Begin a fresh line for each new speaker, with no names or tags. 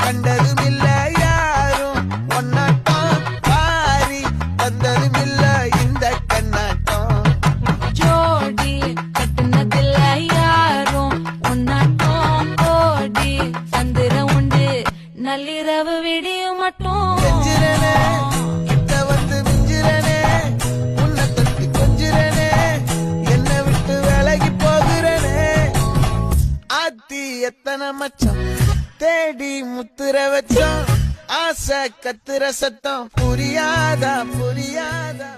கண்டதும் இல்ல யாரும் ஒன்னாட்டம் பாரி வந்ததும் இல்ல இந்த கண்ணாட்டம்
ஜோடி கட்டுனதில்ல யாரும் ஒன்னாட்டம் கோடி சந்திர உண்டு நள்ளிரவு விடியும் மட்டும்
செஞ்சிரனே கிட்ட வந்து மிஞ்சிரனே உன்னை தொட்டு கொஞ்சிரனே என்னை விட்டு விலகி போகிறனே ஆத்தி எத்தனை மச்சம் தேடி முத்துற வச்சோம் ஆசை கத்துற சத்தம் புரியாதா புரியாதா